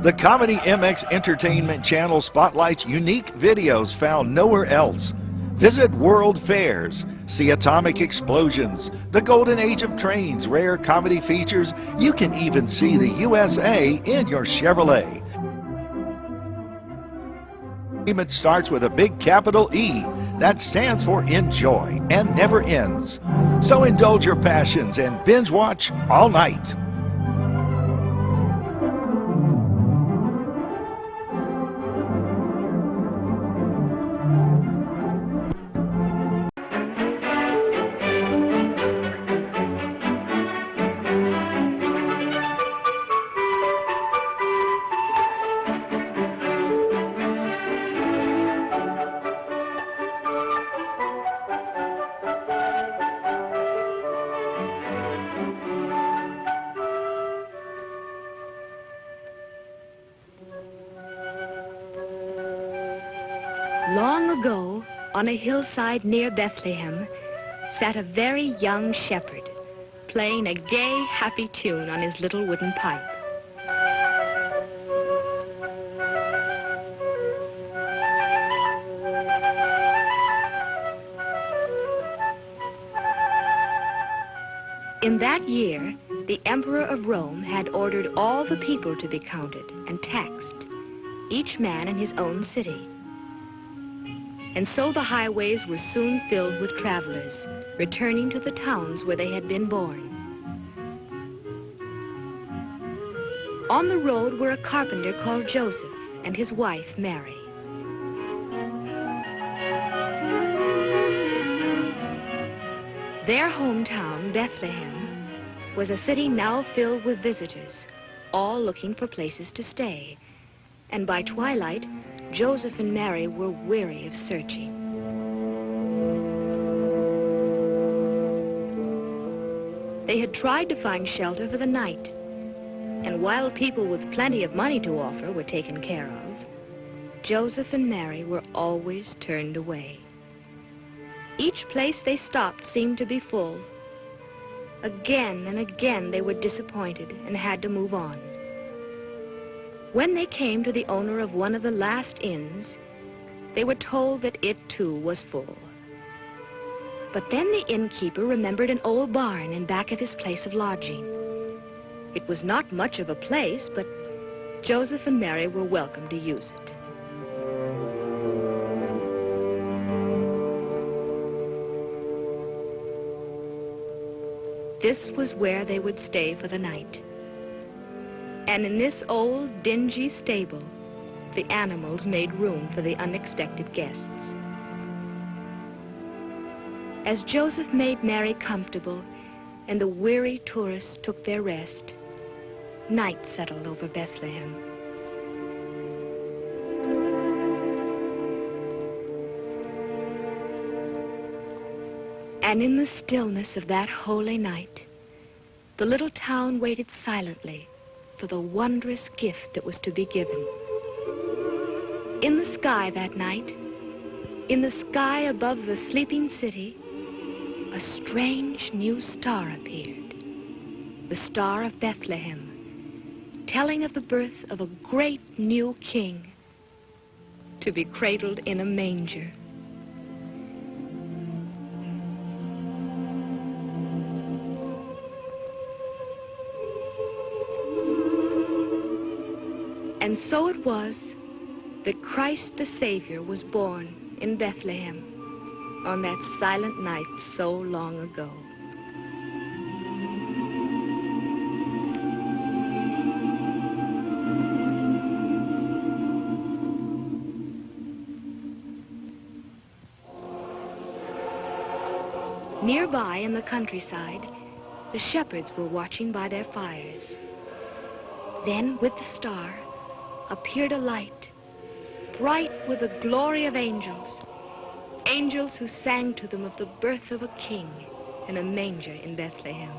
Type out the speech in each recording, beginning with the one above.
The Comedy MX Entertainment Channel spotlights unique videos found nowhere else. Visit world fairs, see atomic explosions, the golden age of trains, rare comedy features. You can even see the USA in your Chevrolet. It starts with a big capital E that stands for enjoy and never ends. So indulge your passions and binge watch all night. Long ago, on a hillside near Bethlehem, sat a very young shepherd, playing a gay, happy tune on his little wooden pipe. In that year, the Emperor of Rome had ordered all the people to be counted and taxed, each man in his own city. And so the highways were soon filled with travelers, returning to the towns where they had been born. On the road were a carpenter called Joseph and his wife, Mary. Their hometown, Bethlehem, was a city now filled with visitors, all looking for places to stay. And by twilight, Joseph and Mary were weary of searching. They had tried to find shelter for the night, and while people with plenty of money to offer were taken care of, Joseph and Mary were always turned away. Each place they stopped seemed to be full. Again and again they were disappointed and had to move on. When they came to the owner of one of the last inns, they were told that it too was full. But then the innkeeper remembered an old barn in back of his place of lodging. It was not much of a place, but Joseph and Mary were welcome to use it. This was where they would stay for the night. And in this old, dingy stable, the animals made room for the unexpected guests. As Joseph made Mary comfortable and the weary tourists took their rest, night settled over Bethlehem. And in the stillness of that holy night, the little town waited silently for the wondrous gift that was to be given. In the sky that night, in the sky above the sleeping city, a strange new star appeared, the Star of Bethlehem, telling of the birth of a great new king to be cradled in a manger. And so it was that Christ the Savior was born in Bethlehem on that silent night so long ago. Nearby in the countryside, the shepherds were watching by their fires. Then, with the star, appeared a light, bright with the glory of angels, angels who sang to them of the birth of a king in a manger in Bethlehem.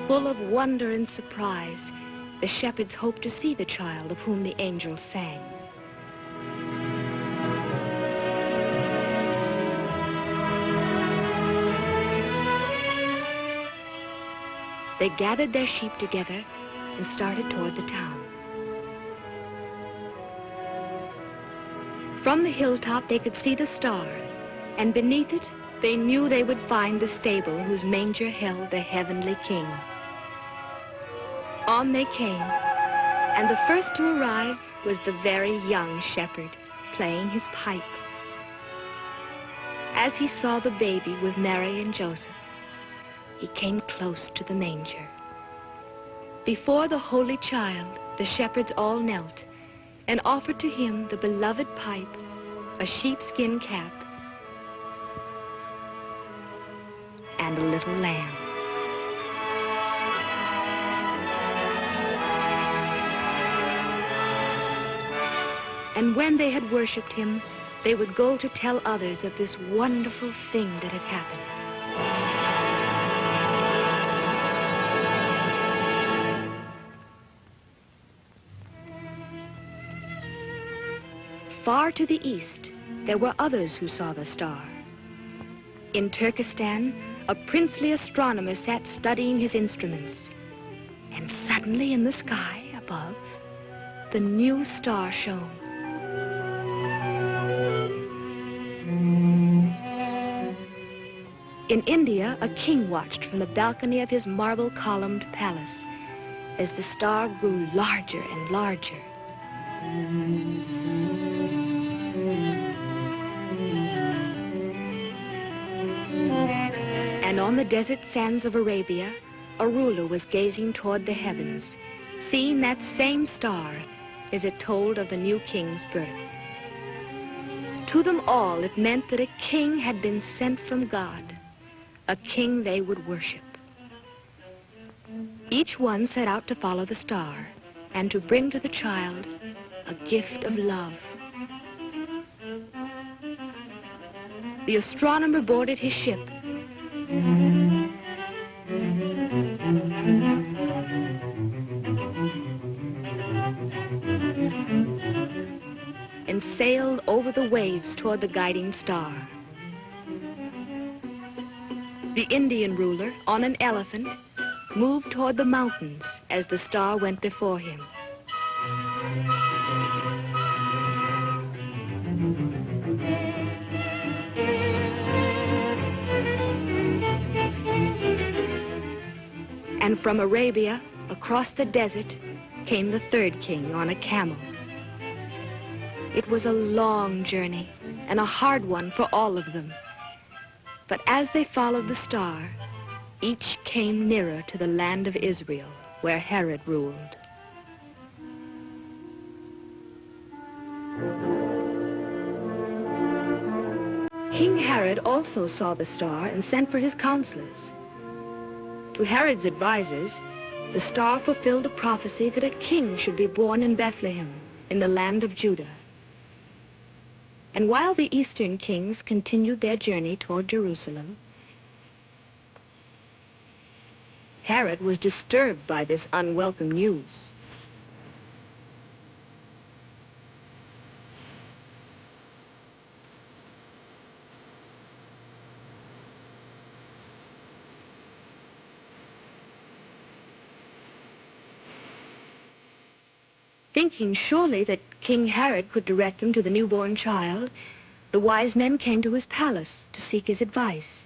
Full of wonder and surprise, the shepherds hoped to see the child of whom the angels sang. They gathered their sheep together and started toward the town. From the hilltop they could see the star, and beneath it they knew they would find the stable whose manger held the heavenly King. On they came, and the first to arrive was the very young shepherd playing his pipe. As he saw the baby with Mary and Joseph, he came close to the manger. Before the holy child, the shepherds all knelt and offered to him the beloved pipe, a sheepskin cap, and a little lamb. And when they had worshipped him, they would go to tell others of this wonderful thing that had happened. Far to the east, there were others who saw the star. In Turkestan, a princely astronomer sat studying his instruments, and suddenly in the sky above, the new star shone. In India, a king watched from the balcony of his marble-columned palace as the star grew larger and larger. And on the desert sands of Arabia, a ruler was gazing toward the heavens, seeing that same star as it told of the new king's birth. To them all, it meant that a king had been sent from God, a king they would worship. Each one set out to follow the star and to bring to the child a gift of love. The astronomer boarded his ship and sailed over the waves toward the guiding star. The Indian ruler, on an elephant, moved toward the mountains as the star went before him. And from Arabia, across the desert, came the third king on a camel. It was a long journey and a hard one for all of them. But as they followed the star, each came nearer to the land of Israel, where Herod ruled. King Herod also saw the star and sent for his counselors. To Herod's advisors, the star fulfilled a prophecy that a king should be born in Bethlehem, in the land of Judah. And while the eastern kings continued their journey toward Jerusalem, Herod was disturbed by this unwelcome news. Thinking surely that King Herod could direct them to the newborn child, the wise men came to his palace to seek his advice.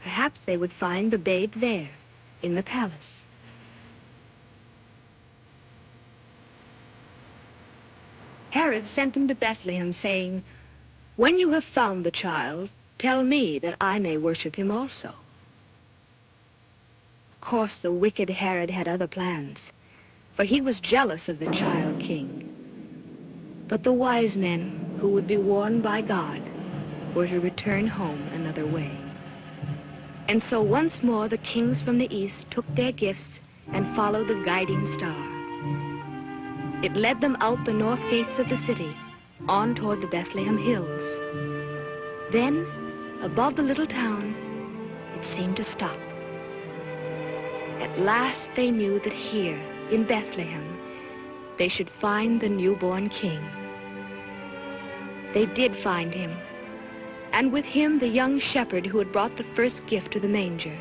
Perhaps they would find the babe there, in the palace. Herod sent them to Bethlehem, saying, "When you have found the child, tell me that I may worship him also." Of course, the wicked Herod had other plans, for he was jealous of the child king. But the wise men, who would be warned by God, were to return home another way. And so once more the kings from the east took their gifts and followed the guiding star. It led them out the north gates of the city, on toward the Bethlehem hills. Then, above the little town, it seemed to stop. At last they knew that here, in Bethlehem, they should find the newborn king. They did find him, and with him the young shepherd who had brought the first gift to the manger.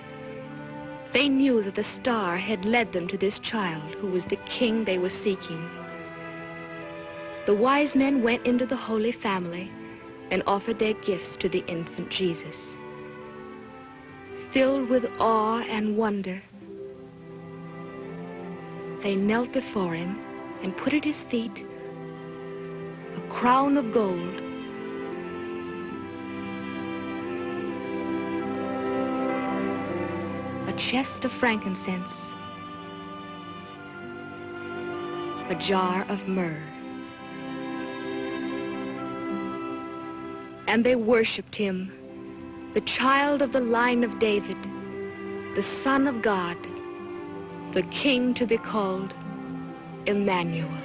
They knew that the star had led them to this child who was the king they were seeking. The wise men went into the Holy Family and offered their gifts to the infant Jesus. Filled with awe and wonder, they knelt before him and put at his feet a crown of gold, a chest of frankincense, a jar of myrrh. And they worshipped him, the child of the line of David, the Son of God, the King to be called Emmanuel.